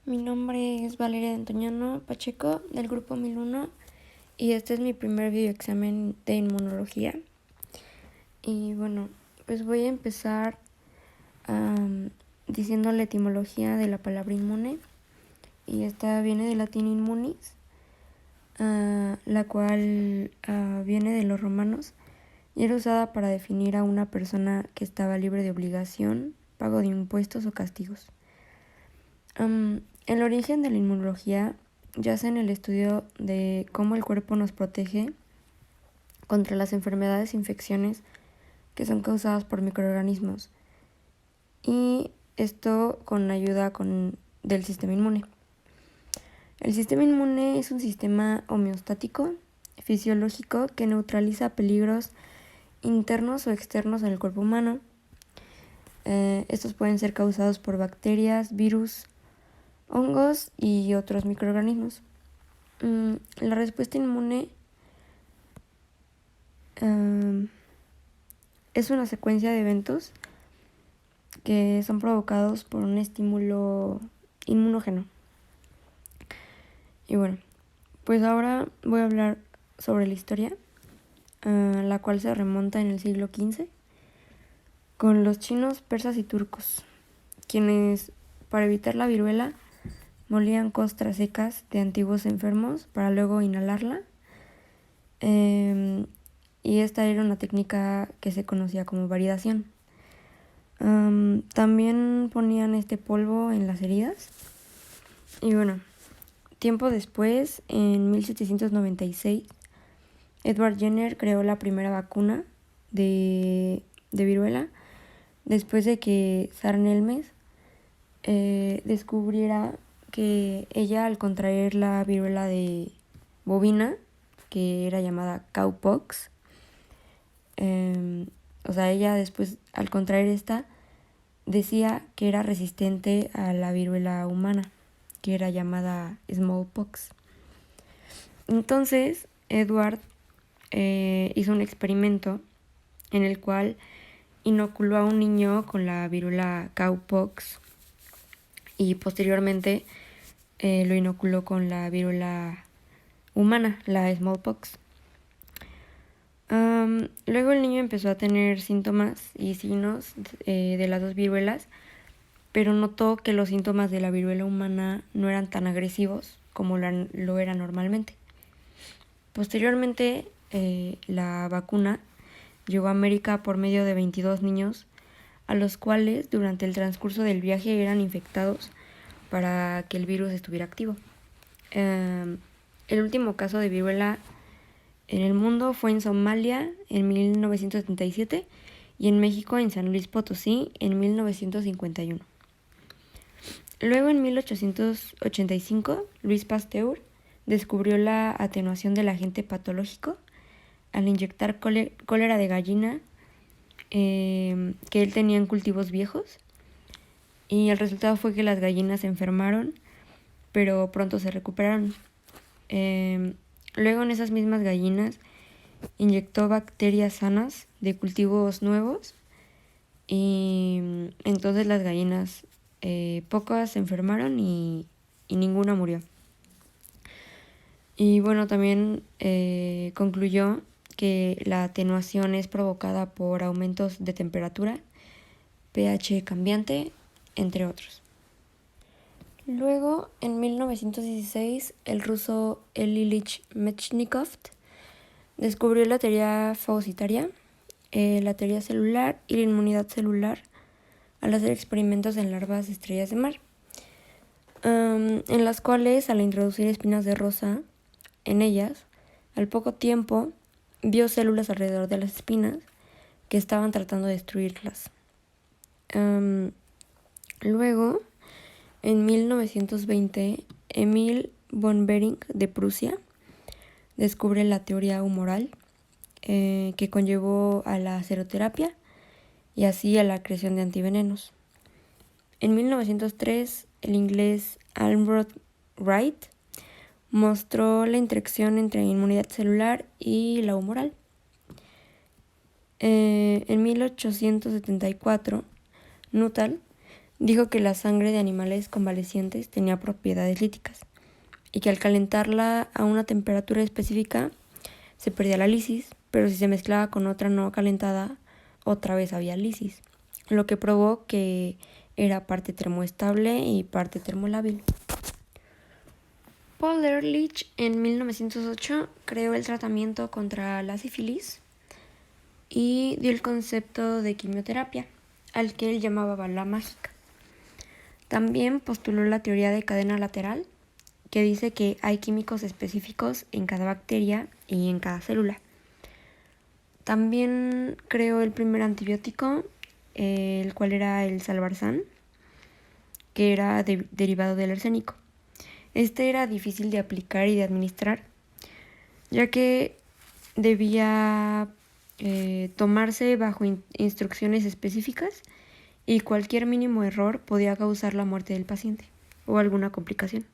Mi nombre es Valeria de Antoñano Pacheco del grupo 1001 y este es mi primer videoexamen de inmunología. Y bueno, pues voy a empezar diciendo la etimología de la palabra inmune, y esta viene del latín immunis, la cual viene de los romanos y era usada para definir a una persona que estaba libre de obligación, pago de impuestos o castigos. El origen de la inmunología yace en el estudio de cómo el cuerpo nos protege contra las enfermedades e infecciones que son causadas por microorganismos, y esto con ayuda del sistema inmune. El sistema inmune es un sistema homeostático fisiológico que neutraliza peligros internos o externos en el cuerpo humano. Estos pueden ser causados por bacterias, virus, hongos y otros microorganismos. La respuesta inmune es una secuencia de eventos que son provocados por un estímulo inmunógeno. Y bueno, pues ahora voy a hablar sobre la historia, la cual se remonta en el siglo XV con los chinos, persas y turcos, quienes, para evitar la viruela, molían costras secas de antiguos enfermos para luego inhalarla. Y esta era una técnica que se conocía como varidación. También ponían este polvo en las heridas. Y bueno, tiempo después, en 1796, Edward Jenner creó la primera vacuna de viruela, después de que Sarnelmes descubriera que ella, al contraer la viruela de bovina, que era llamada cowpox, ella después, al contraer esta, decía que era resistente a la viruela humana, que era llamada smallpox. Entonces, Edward hizo un experimento en el cual inoculó a un niño con la viruela cowpox y posteriormente lo inoculó con la viruela humana, la smallpox. Luego el niño empezó a tener síntomas y signos de las dos viruelas, pero notó que los síntomas de la viruela humana no eran tan agresivos como lo era normalmente. Posteriormente, la vacuna llegó a América por medio de 22 niños, a los cuales durante el transcurso del viaje eran infectados para que el virus estuviera activo. El último caso de viruela en el mundo fue en Somalia en 1977 y en México, en San Luis Potosí, en 1951. Luego, en 1885, Louis Pasteur descubrió la atenuación del agente patológico al inyectar cólera de gallina que él tenía en cultivos viejos, y el resultado fue que las gallinas se enfermaron, pero pronto se recuperaron. Luego, en esas mismas gallinas inyectó bacterias sanas de cultivos nuevos, y entonces las gallinas, pocas se enfermaron y ninguna murió. Y bueno, también concluyó que la atenuación es provocada por aumentos de temperatura, pH cambiante, entre otros. Luego, en 1916, el ruso Eli Ilich Mechnikov descubrió la teoría fagocitaria, la teoría celular y la inmunidad celular al hacer experimentos en larvas de estrellas de mar, en las cuales, al introducir espinas de rosa en ellas, al poco tiempo vio células alrededor de las espinas que estaban tratando de destruirlas. Luego, en 1920, Emil von Behring de Prusia descubre la teoría humoral, que conllevó a la seroterapia y así a la creación de antivenenos. En 1903, el inglés Almroth Wright mostró la interacción entre inmunidad celular y la humoral. En 1874, Nuttall dijo que la sangre de animales convalecientes tenía propiedades líticas y que al calentarla a una temperatura específica se perdía la lisis, pero si se mezclaba con otra no calentada, otra vez había lisis, lo que probó que era parte termoestable y parte termolábil. Paul Ehrlich en 1908 creó el tratamiento contra la sífilis y dio el concepto de quimioterapia, al que él llamaba bala mágica. También postuló la teoría de cadena lateral, que dice que hay químicos específicos en cada bacteria y en cada célula. También creó el primer antibiótico, el cual era el Salvarsan, que era derivado del arsénico. Este era difícil de aplicar y de administrar, ya que debía tomarse bajo instrucciones específicas y cualquier mínimo error podía causar la muerte del paciente o alguna complicación.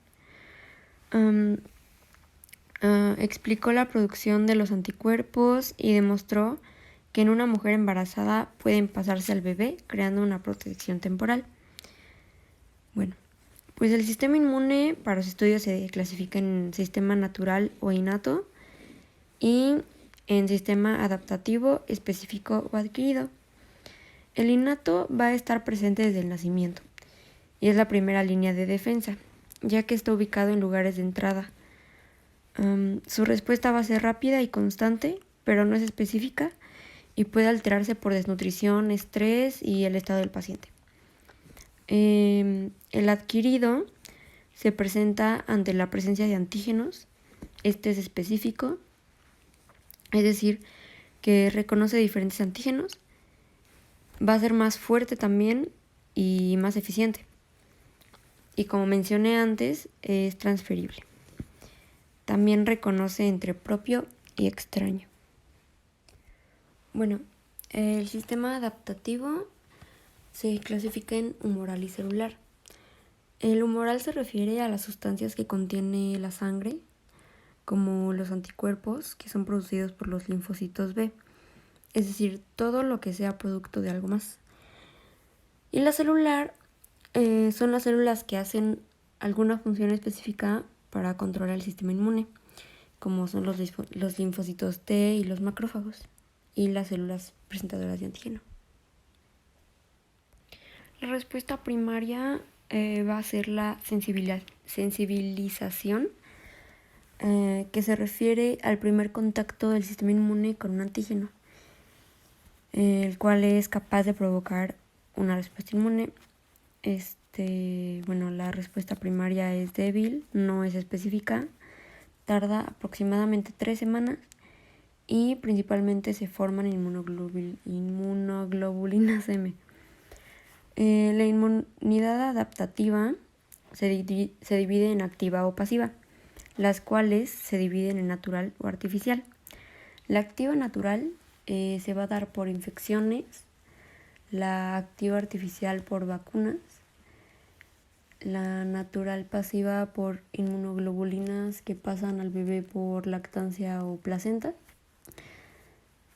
Explicó la producción de los anticuerpos y demostró que en una mujer embarazada pueden pasarse al bebé creando una protección temporal. Bueno, pues el sistema inmune para los estudios se clasifica en sistema natural o innato y en sistema adaptativo, específico o adquirido. El innato va a estar presente desde el nacimiento y es la primera línea de defensa, ya que está ubicado en lugares de entrada. Su respuesta va a ser rápida y constante, pero no es específica y puede alterarse por desnutrición, estrés y el estado del paciente. El adquirido se presenta ante la presencia de antígenos. Este es específico, es decir, que reconoce diferentes antígenos. Va a ser más fuerte también y más eficiente. Y como mencioné antes, es transferible. También reconoce entre propio y extraño. Bueno, el sistema adaptativo se clasifica en humoral y celular. El humoral se refiere a las sustancias que contiene la sangre, como los anticuerpos que son producidos por los linfocitos B, es decir, todo lo que sea producto de algo más. Y la celular son las células que hacen alguna función específica para controlar el sistema inmune, como son los linfocitos T y los macrófagos, y las células presentadoras de antígeno. La respuesta primaria va a ser la sensibilización, que se refiere al primer contacto del sistema inmune con un antígeno, el cual es capaz de provocar una respuesta inmune. La respuesta primaria es débil, no es específica, tarda aproximadamente 3 semanas y principalmente se forman inmunoglobulinas M. La inmunidad adaptativa se divide en activa o pasiva, las cuales se dividen en natural o artificial. La activa natural se va a dar por infecciones, la activa artificial por vacunas, la natural pasiva por inmunoglobulinas que pasan al bebé por lactancia o placenta,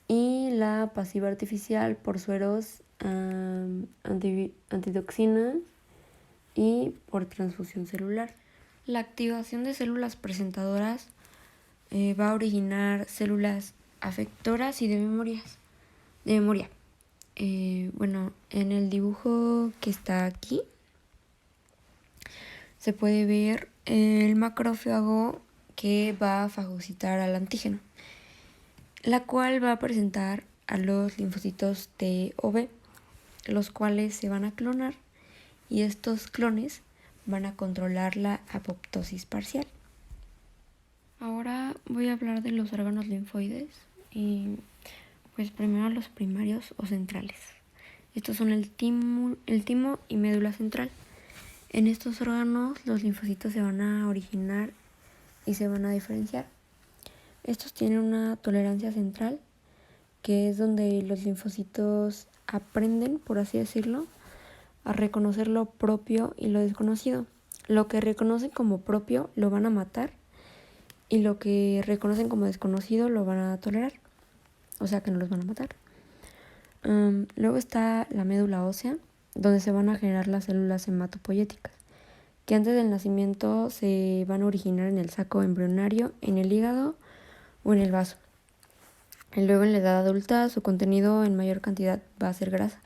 y la pasiva artificial por sueros, antitoxinas y por transfusión celular. La activación de células presentadoras va a originar células afectoras y de memoria. En el dibujo que está aquí se puede ver el macrófago que va a fagocitar al antígeno, la cual va a presentar a los linfocitos T o B, los cuales se van a clonar y estos clones van a controlar la apoptosis parcial. Ahora voy a hablar de los órganos linfoides y pues primero los primarios o centrales. Estos son el timo y médula central. En estos órganos los linfocitos se van a originar y se van a diferenciar. Estos tienen una tolerancia central, que es donde los linfocitos aprenden, por así decirlo, a reconocer lo propio y lo desconocido. Lo que reconocen como propio lo van a matar y lo que reconocen como desconocido lo van a tolerar, o sea que no los van a matar. Luego está la médula ósea, donde se van a generar las células hematopoyéticas, que antes del nacimiento se van a originar en el saco embrionario, en el hígado o en el vaso. Y luego en la edad adulta su contenido en mayor cantidad va a ser grasa.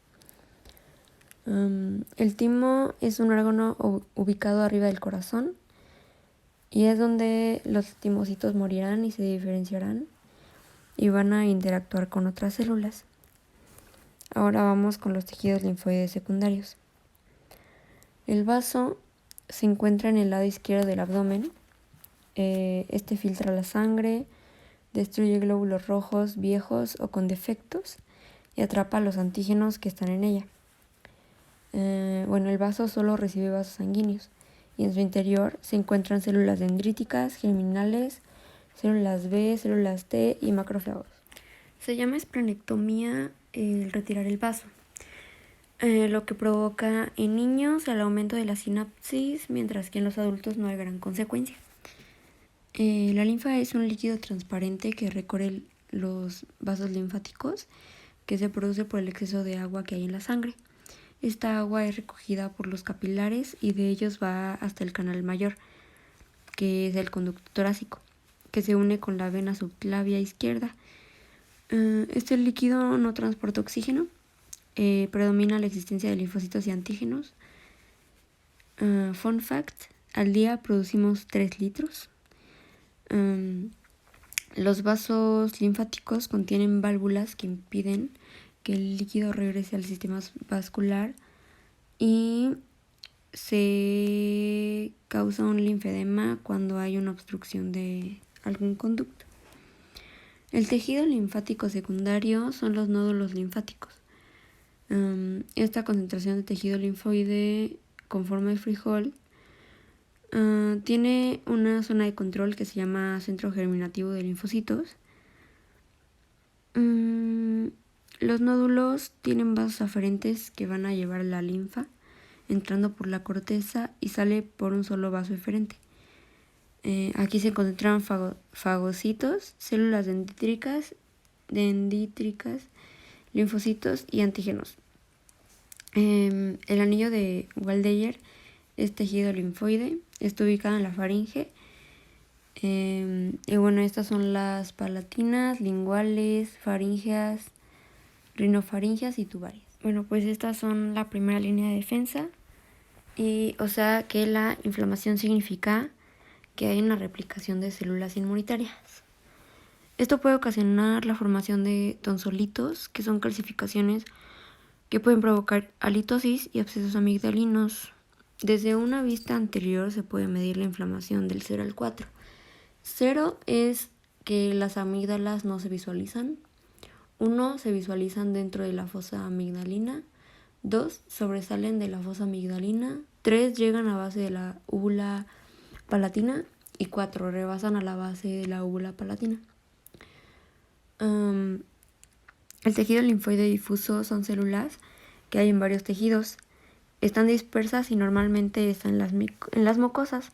El timo es un órgano ubicado arriba del corazón y es donde los timocitos morirán y se diferenciarán y van a interactuar con otras células. Ahora vamos con los tejidos linfoides secundarios. El vaso se encuentra en el lado izquierdo del abdomen. Este filtra la sangre, destruye glóbulos rojos viejos o con defectos y atrapa los antígenos que están en ella. El vaso solo recibe vasos sanguíneos y en su interior se encuentran células dendríticas, germinales, células B, células T y macrófagos. Se llama esplenectomía el retirar el vaso, lo que provoca en niños el aumento de la sinapsis, mientras que en los adultos no hay gran consecuencia. La linfa es un líquido transparente que recorre los vasos linfáticos que se produce por el exceso de agua que hay en la sangre. Esta agua es recogida por los capilares y de ellos va hasta el canal mayor, que es el conducto torácico, que se une con la vena subclavia izquierda. Este líquido no transporta oxígeno, predomina la existencia de linfocitos y antígenos. Fun fact, al día producimos 3 litros. Los vasos linfáticos contienen válvulas que impiden que el líquido regrese al sistema vascular y se causa un linfedema cuando hay una obstrucción de algún conducto. El tejido linfático secundario son los nódulos linfáticos. Esta concentración de tejido linfoide con forma de frijol tiene una zona de control que se llama centro germinativo de linfocitos. Los nódulos tienen vasos aferentes que van a llevar la linfa entrando por la corteza y sale por un solo vaso eferente. Aquí se encuentran fagocitos, células dendríticas, linfocitos y antígenos. El anillo de Waldeyer es tejido linfoide, está ubicado en la faringe. Estas son las palatinas, linguales, faringeas, rinofaringeas y tubarias. Pues estas son la primera línea de defensa. O sea que la inflamación significa que hay una replicación de células inmunitarias. Esto puede ocasionar la formación de tonsolitos, que son calcificaciones que pueden provocar halitosis y abscesos amigdalinos. Desde una vista anterior se puede medir la inflamación del 0 al 4. 0 es que las amígdalas no se visualizan. 1 se visualizan dentro de la fosa amigdalina. 2 sobresalen de la fosa amigdalina. 3 llegan a base de la úvula palatina. Y 4 rebasan a la base de la úvula palatina. El tejido linfoide difuso son células que hay en varios tejidos. Están dispersas y normalmente están en las mucosas,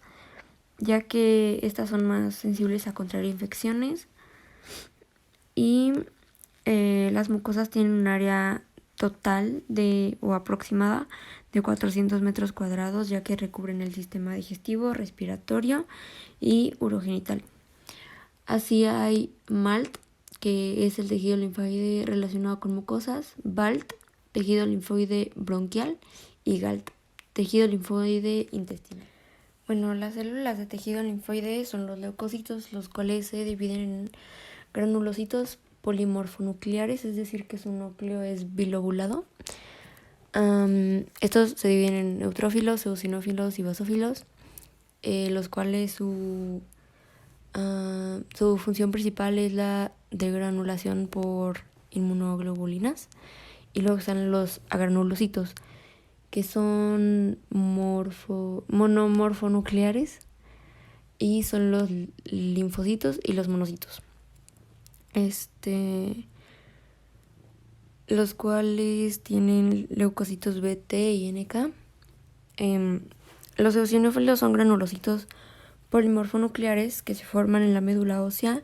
ya que estas son más sensibles a contraer infecciones. Y las mucosas tienen un área total o aproximada de 400 metros cuadrados, ya que recubren el sistema digestivo, respiratorio y urogenital. Así hay MALT, que es el tejido linfoide relacionado con mucosas, BALT, tejido linfoide bronquial, y GALT, tejido linfoide intestinal. Las células de tejido linfoide son los leucocitos, los cuales se dividen en granulocitos polimorfonucleares, es decir, que su núcleo es bilobulado. Estos se dividen en neutrófilos, eosinófilos y basófilos, los cuales su función principal es la degranulación por inmunoglobulinas. Y luego están los agranulocitos, que son monomorfonucleares, y son los linfocitos y los monocitos. Los cuales tienen leucocitos B, T y NK. Los eosinófilos son granulocitos polimorfonucleares que se forman en la médula ósea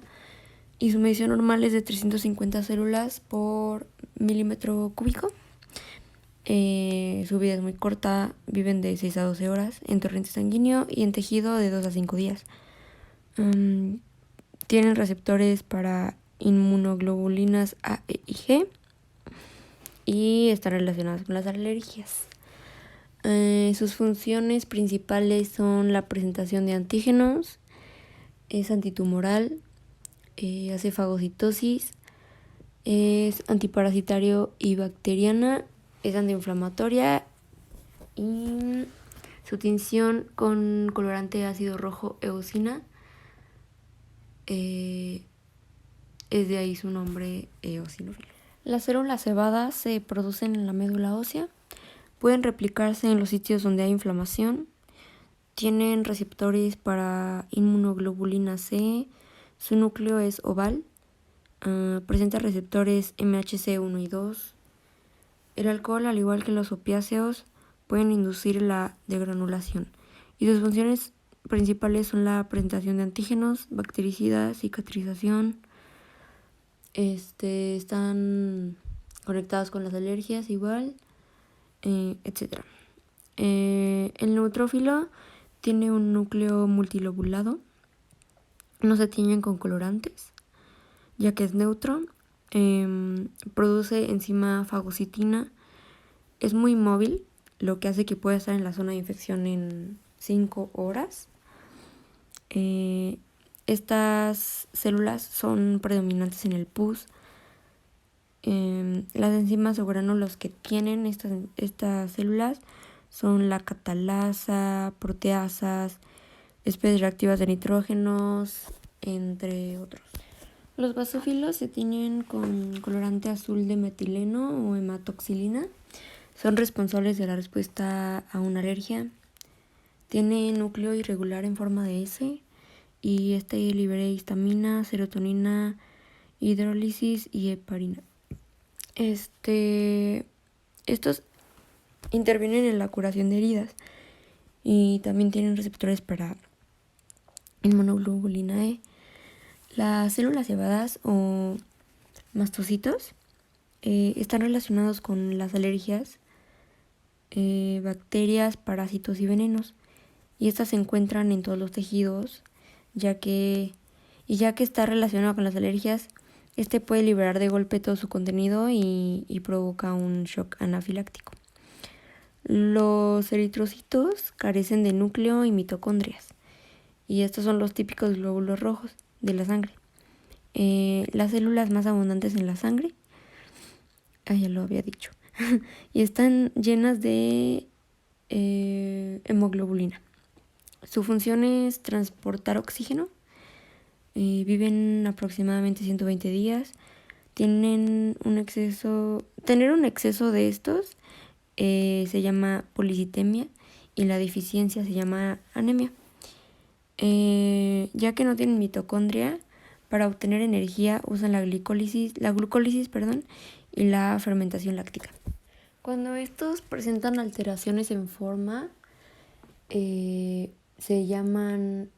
y su medición normal es de 350 células por milímetro cúbico. Su vida es muy corta, viven de 6 a 12 horas en torrente sanguíneo y en tejido de 2 a 5 días. Tienen receptores para inmunoglobulinas A, E y G y están relacionadas con las alergias. Sus funciones principales son la presentación de antígenos, es antitumoral, hace fagocitosis, es antiparasitario y bacteriana, es antiinflamatoria y su tinción con colorante ácido rojo eosina, es de ahí su nombre eosinófilo. Las células cebadas se producen en la médula ósea, pueden replicarse en los sitios donde hay inflamación, tienen receptores para inmunoglobulina C, su núcleo es oval, presenta receptores MHC1 y 2. El alcohol, al igual que los opiáceos, pueden inducir la degranulación y sus funciones principales son la presentación de antígenos, bactericidas, cicatrización. Están conectadas con las alergias igual, etc. El neutrófilo tiene un núcleo multilobulado, no se tiñen con colorantes, ya que es neutro, produce enzima fagocitina, es muy móvil, lo que hace que pueda estar en la zona de infección en 5 horas. Estas células son predominantes en el pus. Las enzimas o granulos que tienen estas células son la catalasa, proteasas, especies reactivas de nitrógenos, entre otros. Los basófilos se tiñen con colorante azul de metileno o hematoxilina. Son responsables de la respuesta a una alergia. Tiene núcleo irregular en forma de S y libera histamina, serotonina, hidrólisis y heparina. Estos intervienen en la curación de heridas y también tienen receptores para inmunoglobulina E. Las células cebadas o mastocitos están relacionados con las alergias, bacterias, parásitos y venenos, y estas se encuentran en todos los tejidos, ya que está relacionado con las alergias, puede liberar de golpe todo su contenido y provoca un shock anafiláctico. Los eritrocitos carecen de núcleo y mitocondrias, y estos son los típicos glóbulos rojos de la sangre. Las células más abundantes en la sangre, ya lo había dicho, y están llenas de hemoglobulina. Su función es transportar oxígeno. Viven aproximadamente 120 días. Tener un exceso de estos se llama policitemia y la deficiencia se llama anemia. Ya que no tienen mitocondria, para obtener energía usan la glucólisis, y la fermentación láctica. Cuando estos presentan alteraciones en forma, se llaman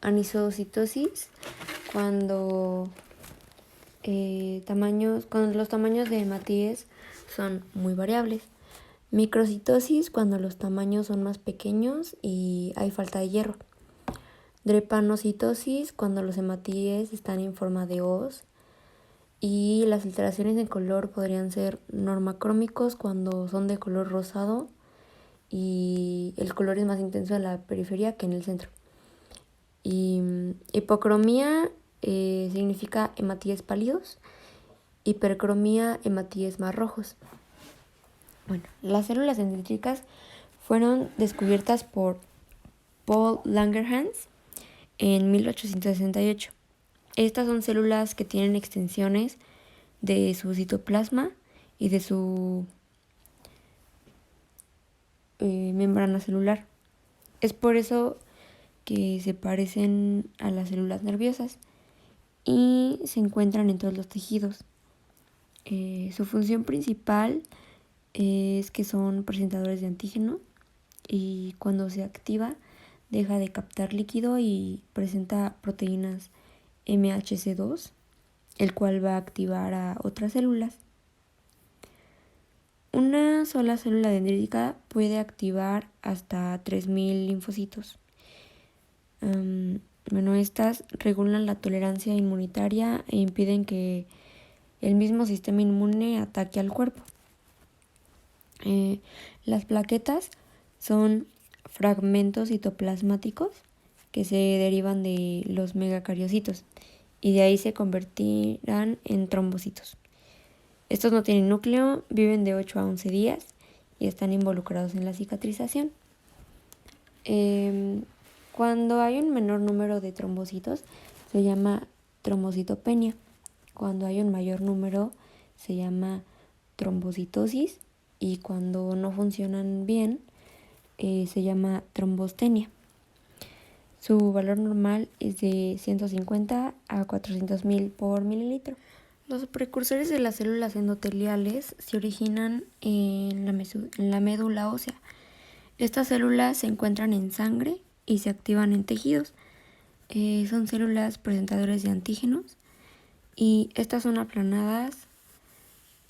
anisocitosis, cuando los tamaños de hematíes son muy variables. Microcitosis, cuando los tamaños son más pequeños y hay falta de hierro. Drepanocitosis, cuando los hematíes están en forma de hoz. Y las alteraciones en color podrían ser normacrómicos, cuando son de color rosado y el color es más intenso en la periferia que en el centro. Y hipocromía significa hematíes pálidos, hipercromía, hematíes más rojos. Bueno, las células dendríticas fueron descubiertas por Paul Langerhans en 1868. Estas son células que tienen extensiones de su citoplasma y de su membrana celular. Es por eso que se parecen a las células nerviosas y se encuentran en todos los tejidos. Su función principal es que son presentadores de antígeno y cuando se activa deja de captar líquido y presenta proteínas MHC2, el cual va a activar a otras células. Una sola célula dendrítica puede activar hasta 3000 linfocitos. Estas regulan la tolerancia inmunitaria e impiden que el mismo sistema inmune ataque al cuerpo. Las plaquetas son fragmentos citoplasmáticos que se derivan de los megacariocitos y de ahí se convertirán en trombocitos. Estos no tienen núcleo, viven de 8 a 11 días y están involucrados en la cicatrización. Cuando hay un menor número de trombocitos se llama trombocitopenia. Cuando hay un mayor número se llama trombocitosis y cuando no funcionan bien se llama trombostenia. Su valor normal es de 150 a 400.000 por mililitro. Los precursores de las células endoteliales se originan en la médula ósea. Estas células se encuentran en sangre y se activan en tejidos. Son células presentadoras de antígenos y estas son aplanadas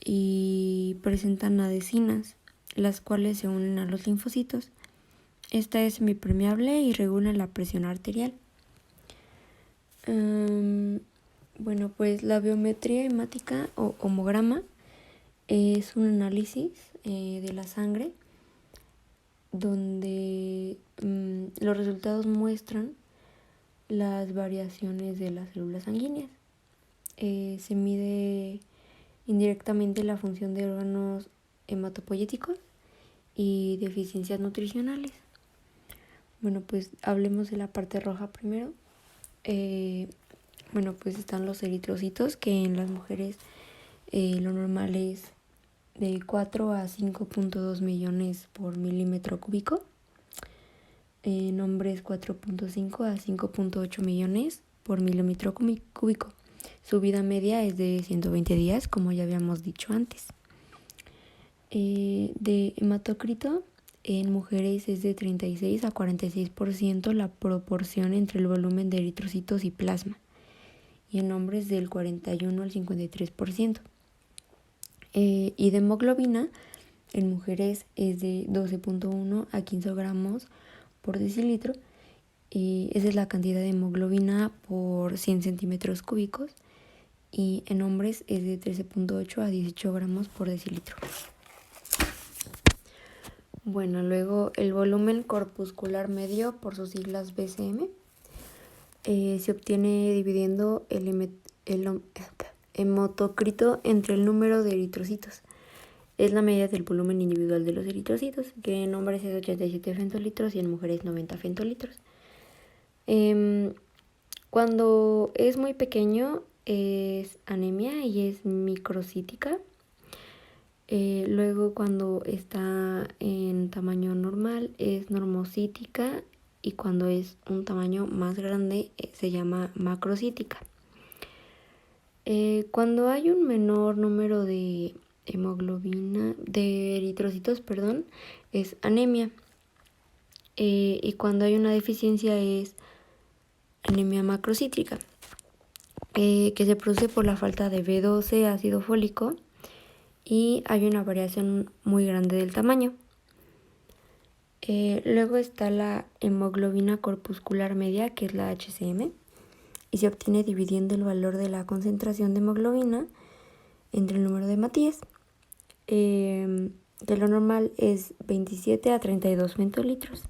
y presentan adhesinas, las cuales se unen a los linfocitos. Esta es semipermeable y regula la presión arterial. La biometría hemática o homograma es un análisis de la sangre donde los resultados muestran las variaciones de las células sanguíneas. Se mide indirectamente la función de órganos hematopoyéticos y deficiencias nutricionales. Hablemos de la parte roja primero. Están los eritrocitos, que en las mujeres lo normal es de 4 a 5.2 millones por milímetro cúbico. En hombres 4.5 a 5.8 millones por milímetro cúbico. Su vida media es de 120 días, como ya habíamos dicho antes. De hematocrito, en mujeres es de 36 a 46% la proporción entre el volumen de eritrocitos y plasma, y en hombres del 41 al 53%. Y de hemoglobina, en mujeres es de 12.1 a 15 gramos por decilitro. Esa es la cantidad de hemoglobina por 100 centímetros cúbicos. Y en hombres es de 13.8 a 18 gramos por decilitro. Luego el volumen corpuscular medio, por sus siglas BCM, se obtiene dividiendo el hematocrito entre el número de eritrocitos. Es la medida del volumen individual de los eritrocitos, que en hombres es 87 femtolitros y en mujeres 90 femtolitros. Cuando es muy pequeño es anemia y es microcítica. Luego cuando está en tamaño normal es normocítica y cuando es un tamaño más grande se llama macrocítica. Cuando hay un menor número de eritrocitos, es anemia. Y cuando hay una deficiencia es anemia macrocítrica, que se produce por la falta de B12, ácido fólico, y hay una variación muy grande del tamaño. Luego está la hemoglobina corpuscular media, que es la HCM, y se obtiene dividiendo el valor de la concentración de hemoglobina entre el número de hematíes, que lo normal es 27 a 32 femtolitros.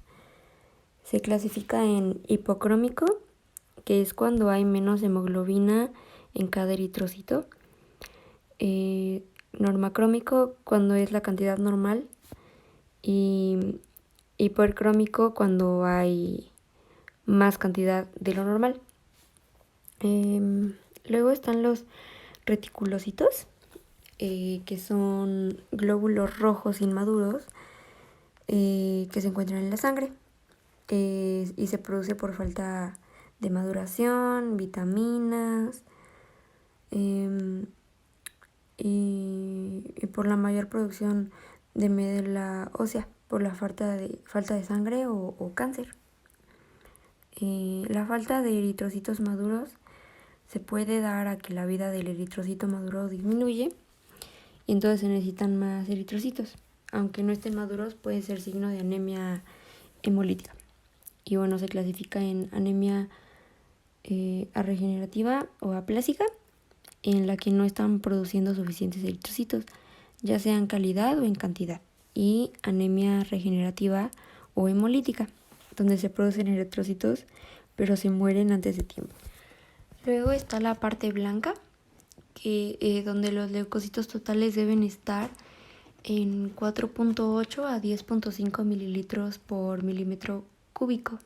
Se clasifica en hipocrómico, que es cuando hay menos hemoglobina en cada eritrocito. Normacrómico, cuando es la cantidad normal. Y hipercrómico, cuando hay más cantidad de lo normal. Luego están los reticulocitos, que son glóbulos rojos inmaduros que se encuentran en la sangre y se produce por falta de maduración, vitaminas y por la mayor producción de médula ósea, por la falta de sangre o cáncer. La falta de eritrocitos maduros se puede dar a que la vida del eritrocito maduro disminuye y entonces se necesitan más eritrocitos. Aunque no estén maduros, puede ser signo de anemia hemolítica. Y bueno, se clasifica en anemia arregenerativa o aplásica, en la que no están produciendo suficientes eritrocitos, ya sea en calidad o en cantidad. Y anemia regenerativa o hemolítica, donde se producen eritrocitos, pero se mueren antes de tiempo. Luego está la parte blanca, donde los leucocitos totales deben estar en 4.8 a 10.5 mililitros por milímetro cúbico.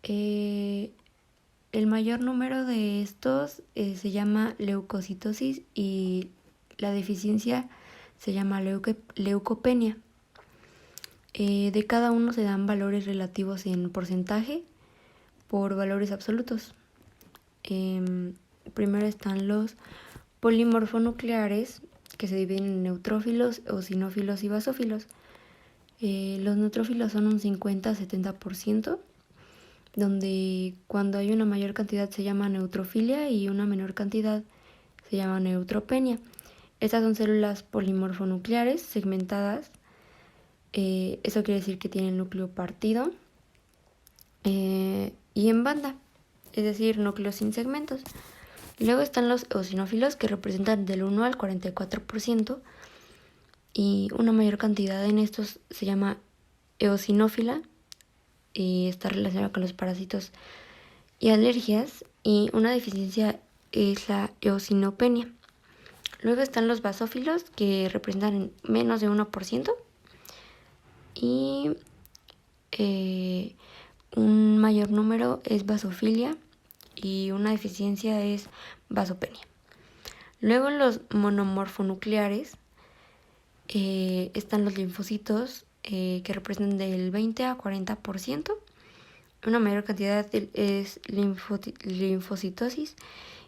El mayor número de estos se llama leucocitosis y la deficiencia se llama leucopenia. De cada uno se dan valores relativos en porcentaje por valores absolutos. Primero están los polimorfonucleares, que se dividen en neutrófilos, eosinófilos y basófilos. Los neutrófilos son un 50-70%, donde cuando hay una mayor cantidad se llama neutrofilia y una menor cantidad se llama neutropenia. Estas son células polimorfonucleares segmentadas. Eso quiere decir que tienen núcleo partido y en banda, es decir, núcleos sin segmentos. Luego están los eosinófilos, que representan del 1 al 44%, y una mayor cantidad en estos se llama eosinófila y está relacionada con los parásitos y alergias, y una deficiencia es la eosinopenia. Luego están los basófilos, que representan menos de 1%, y un mayor número es basofilia y una deficiencia es basopenia. Luego en los monomorfonucleares están los linfocitos, que representan del 20 a 40%. Una mayor cantidad es linfocitosis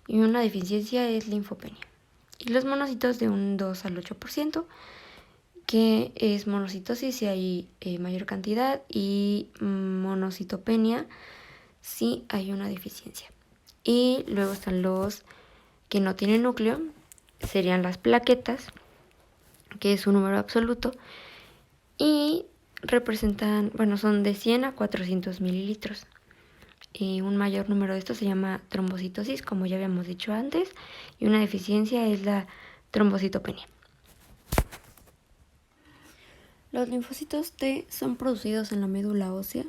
y una deficiencia es linfopenia. Y los monocitos de un 2 al 8%, que es monocitosis si hay mayor cantidad, y monocitopenia si hay una deficiencia. Y luego están los que no tienen núcleo, serían las plaquetas, que es un número absoluto, y representan, son de 100 a 400 mililitros. Un mayor número de estos se llama trombocitosis, como ya habíamos dicho antes, y una deficiencia es la trombocitopenia. Los linfocitos T son producidos en la médula ósea,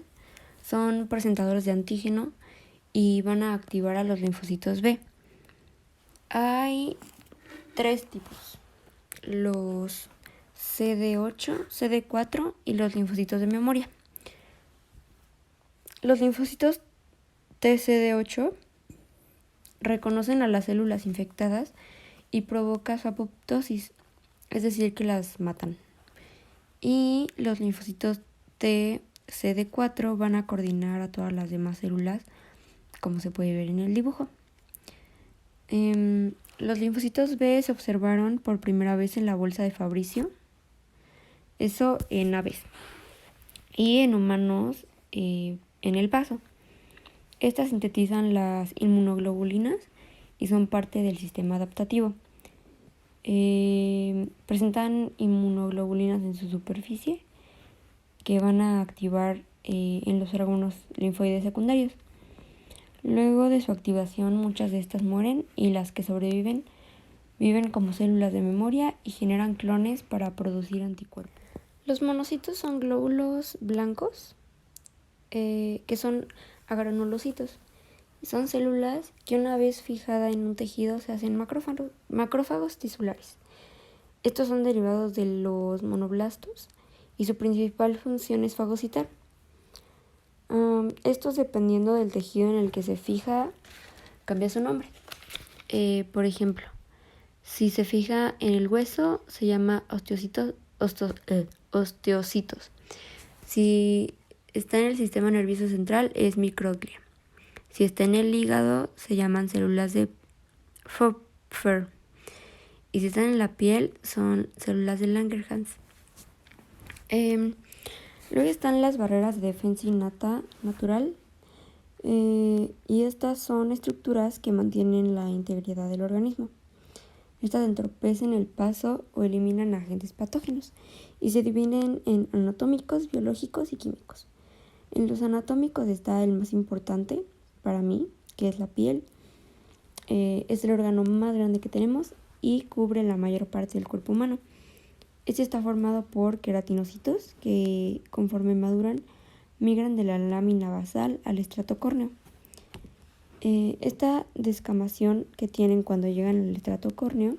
son presentadores de antígeno y van a activar a los linfocitos B. Hay 3 tipos: los CD8, CD4 y los linfocitos de memoria. Los linfocitos TCD8 reconocen a las células infectadas y provocan su apoptosis, es decir, que las matan. Y los linfocitos TCD4 van a coordinar a todas las demás células, como se puede ver en el dibujo. Los linfocitos B se observaron por primera vez en la bolsa de Fabricio, eso en aves, y en humanos en el vaso. Estas sintetizan las inmunoglobulinas y son parte del sistema adaptativo. Presentan inmunoglobulinas en su superficie que van a activar en los órganos linfoides secundarios. Luego de su activación, muchas de estas mueren y las que sobreviven viven como células de memoria y generan clones para producir anticuerpos. Los monocitos son glóbulos blancos que son agranulocitos. Son células que una vez fijada en un tejido se hacen macrófagos tisulares. Estos son derivados de los monoblastos y su principal función es fagocitar. Estos, dependiendo del tejido en el que se fija, cambia su nombre. Por ejemplo, si se fija en el hueso, se llama osteocitos. Si está en el sistema nervioso central, es microglia. Si está en el hígado, se llaman células de Pfeffer. Y si están en la piel, son células de Langerhans. Luego están las barreras de defensa innata natural. Y estas son estructuras que mantienen la integridad del organismo. Estas entorpecen el paso o eliminan agentes patógenos y se dividen en anatómicos, biológicos y químicos. En los anatómicos está el más importante para mí, que es la piel. Es el órgano más grande que tenemos y cubre la mayor parte del cuerpo humano. Este está formado por queratinocitos que, conforme maduran, migran de la lámina basal al estrato córneo. Esta descamación que tienen cuando llegan al estrato córneo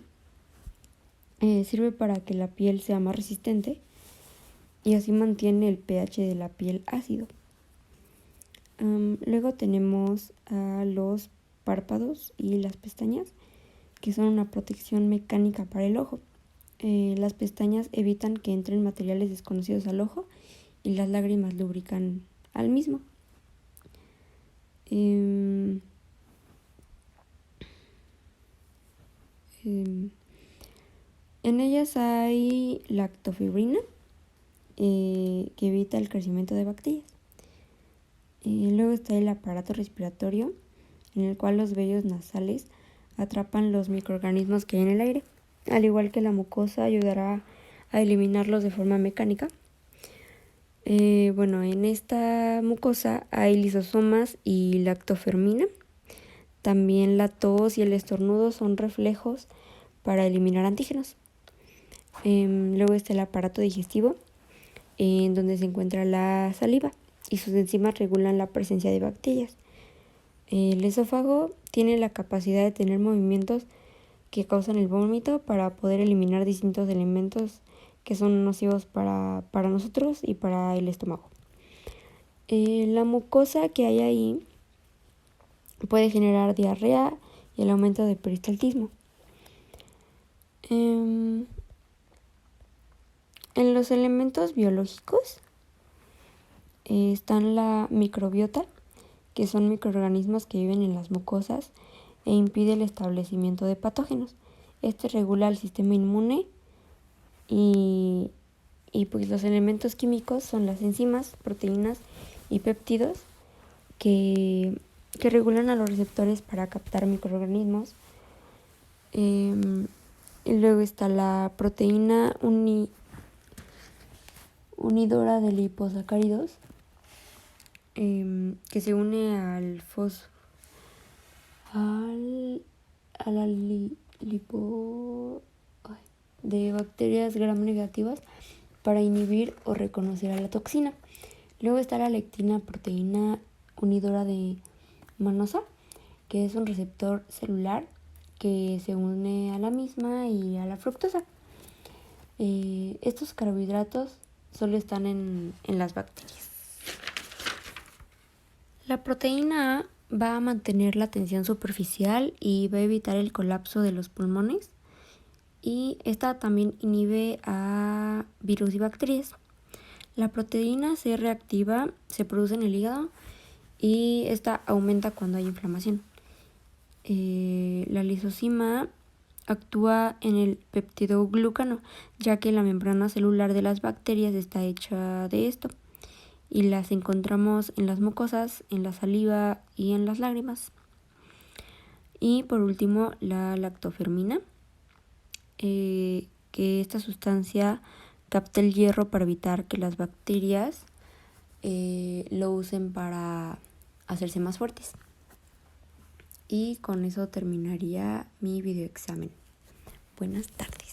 sirve para que la piel sea más resistente y así mantiene el pH de la piel ácido. Luego tenemos a los párpados y las pestañas, que son una protección mecánica para el ojo. Las pestañas evitan que entren materiales desconocidos al ojo y las lágrimas lubrican al mismo. En ellas hay lactoferrina, que evita el crecimiento de bacterias. Luego está el aparato respiratorio, en el cual los vellos nasales atrapan los microorganismos que hay en el aire. Al igual que la mucosa, ayudará a eliminarlos de forma mecánica. En esta mucosa hay lisosomas y lactofermina. También la tos y el estornudo son reflejos para eliminar antígenos. Luego está el aparato digestivo, en donde se encuentra la saliva y sus enzimas regulan la presencia de bacterias. El esófago tiene la capacidad de tener movimientos que causan el vómito para poder eliminar distintos elementos que son nocivos para nosotros y para el estómago. La mucosa que hay ahí puede generar diarrea y el aumento de peristaltismo. En los elementos biológicos están la microbiota, que son microorganismos que viven en las mucosas e impide el establecimiento de patógenos. Este regula el sistema inmune y pues los elementos químicos son las enzimas, proteínas y péptidos que regulan a los receptores para captar microorganismos. Y luego está la proteína unidora de liposacáridos, que se une a la lipo de bacterias gram negativas para inhibir o reconocer a la toxina. Luego está la lectina, proteína unidora de manosa, que es un receptor celular que se une a la misma y a la fructosa. Estos carbohidratos solo están en las bacterias. La proteína A va a mantener la tensión superficial y va a evitar el colapso de los pulmones, y esta también inhibe a virus y bacterias. La proteína C reactiva se produce en el hígado y esta aumenta cuando hay inflamación. La lisosima actúa en el peptidoglucano, ya que la membrana celular de las bacterias está hecha de esto, y las encontramos en las mucosas, en la saliva y en las lágrimas. Y por último, la lactofermina, que esta sustancia capta el hierro para evitar que las bacterias lo usen para hacerse más fuertes. Y con eso terminaría mi videoexamen. Buenas tardes.